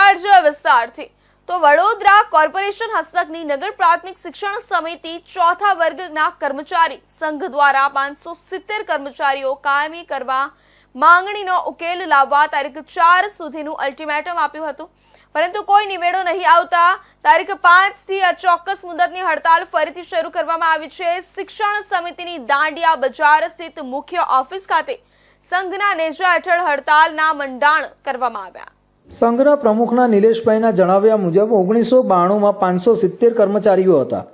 કરજો વિસ્તારથી। તો વડોદરા કોર્પોરેશન હસ્તકની નગર પ્રાથમિક શિક્ષણ સમિતિ ચોથા વર્ગના કર્મચારી સંઘ દ્વારા 570 કર્મચારીઓ કાયમી કરવા માંગણીનો ઉકેલ લાવવા તારીખ 4 સુધીનું અલ્ટિમેટમ આપ્યું હતું, પરંતુ કોઈ નિવેડો નહીં આવતા તારીખ 5 થી અચોક્કસ મુદતની હડતાલ ફરીથી શરૂ કરવામાં આવી છે। શિક્ષણ સમિતિની દાંડિયા બજાર સ્થિત મુખ્ય ઓફિસ ખાતે સંઘના નેજા હેઠળ હડતાલના મંડાણ કરવામાં આવ્યા। સંઘના પ્રમુખના નિલેશભાઈના જણાવ્યા મુજબ 1992માં 570 કર્મચારીઓ હતા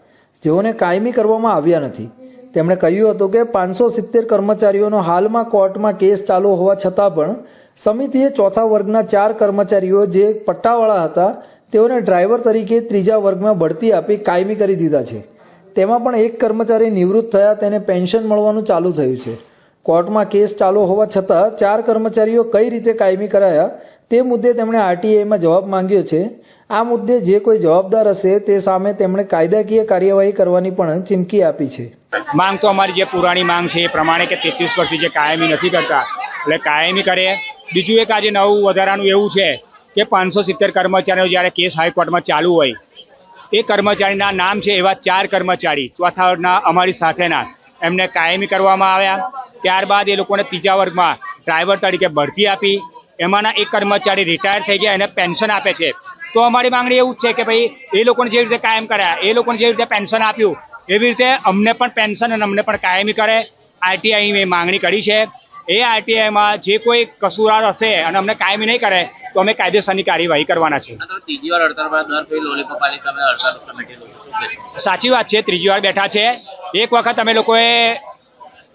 જેઓને કાયમી કરવામાં આવ્યા નથી। તેમણે કહ્યું હતું કે 570 કર્મચારીઓનો હાલમાં કોર્ટમાં કેસ ચાલુ હોવા છતાં પણ સમિતિએ ચોથા વર્ગના 4 કર્મચારીઓ જે પટ્ટાવાળા હતા તેઓને ડ્રાઈવર તરીકે ત્રીજા વર્ગમાં બઢતી આપી કાયમી કરી દીધા છે। તેમાં પણ એક કર્મચારી નિવૃત્ત થયા તેને પેન્શન મળવાનું ચાલુ થયું છે। કોર્ટમાં કેસ ચાલુ હોવા છતાં 4 કર્મચારીઓ કઈ રીતે કાયમી કરાયા તે મુદ્દે તેમણે આરટીઆઈમાં જવાબ માંગ્યો છે। આ મુદ્દે જે કોઈ જવાબદાર હશે તે સામે તેમણે કાયદાકીય કાર્યવાહી કરવાની પણ ચીમકી આપી છે। માંગ તો અમારી જે પુરાણી માંગ છે એ પ્રમાણે કે 33 વર્ષથી જે કાયમી નથી કરતા એટલે કાયમી કરે। બીજું એક આજે નવું વધારાનું એવું છે કે 570 કર્મચારીઓ જ્યારે કેસ હાઈકોર્ટમાં ચાલુ હોય એ કર્મચારીના નામ છે એવા 4 કર્મચારી ચોથા વર્ગના અમારી સાથેના એમને કાયમી કરવામાં આવ્યા। ત્યારબાદ એ લોકોને ત્રીજા વર્ગમાં ડ્રાઈવર તરીકે બઢતી આપી। એમાંના એક કર્મચારી રિટાયર થઈ ગયા એને પેન્શન આપે છે। તો અમારી માંગણી એવું જ છે કે ભાઈ એ લોકોને જે રીતે કાયમ કર્યા એ લોકોને જે રીતે પેન્શન આપ્યું એવી રીતે અમને પણ પેન્શન અને અમને પણ કાયમી કરે। આરટીઆઈ મેં માંગણી કરી છે। એ આરટીઆઈમાં જે કોઈ કસૂરવાર હશે અને અમને કાયમી નહીં કરે તો અમે કાયદેસરની કાર્યવાહી કરવાના છે। સાચી વાત છે, ત્રીજી વાર બેઠા છે। એક વખત અમે લોકોએ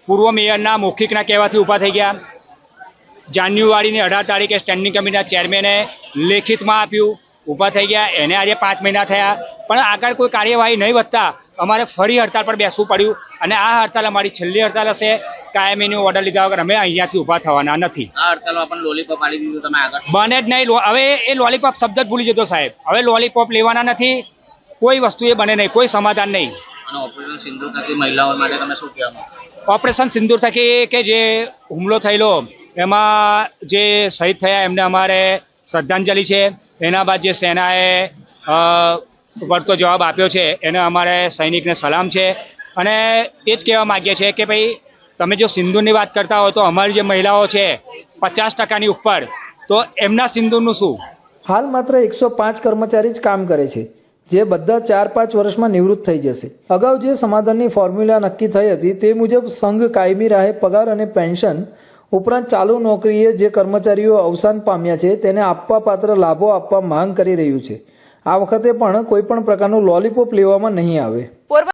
પૂર્વ મેયરના મૌખિકના કહેવાથી ઊભા થઈ ગયા। જાન્યુઆરીની 18 તારીખે સ્ટેન્ડિંગ કમિટીના ચેરમેને લેખિતમાં આપ્યું, ઊભા થઈ ગયા। એને આજે 5 મહિના થયા પણ આગળ કોઈ કાર્યવાહી નહીં વધતા અમારે ફરી હડતાલ પર બેસવું પડ્યું અને આ હડતાલ અમારી છેલ્લી હડતાલ હશે। કાયમીનો ઓર્ડર લીધા વગર અમે અહીંયાથી ઊભા થવાના નથી। આ હડતાલમાં પણ લોલીપોપ આલી દીધું તમે આગળ બને જ નહીં। હવે એ લોલીપોપ શબ્દ જ ભૂલી જતો સાહેબ। હવે લોલીપોપ લેવાના નથી, કોઈ વસ્તુ એ બને નહીં, કોઈ સમાધાન નહીં। અને ઓપરેશન સિંદૂર થકી મહિલાઓ માટે તમે શું કહેવા માંગો? ઓપરેશન સિંદૂર થકી કે જે હુમલો થયેલો એમાં જે શહીદ થયા એમને અમારે શ્રદ્ધાંજલિ છે। એના બાદ જે સેનાએ વળતો જવાબ આપ્યો છે એને અમારે સૈનિકને સલામ છે। અને એ જ કહેવા માગીએ છીએ કે ભાઈ તમે જો સિંદૂરની વાત કરતા હો તો અમારી જે મહિલાઓ છે 50% ઉપર, તો એમના સિંદૂરનું શું? હાલ માત્ર 105 કર્મચારી જ કામ કરે છે જે બધા 4-5 વર્ષમાં નિવૃત્ત થઈ જશે। અગાઉ જે સમાધાનની ફોર્મ્યુલા નક્કી થઈ હતી તે મુજબ સંઘ કાયમી રાહે પગાર અને પેન્શન ઉપરાંત ચાલુ નોકરીએ જે કર્મચારીઓ અવસાન પામ્યા છે તેને આપવા પાત્ર લાભો આપવા માંગ કરી રહ્યું છે। આ વખતે પણ કોઈ પણ પ્રકારનું લોલીપોપ લેવામાં નહીં આવે।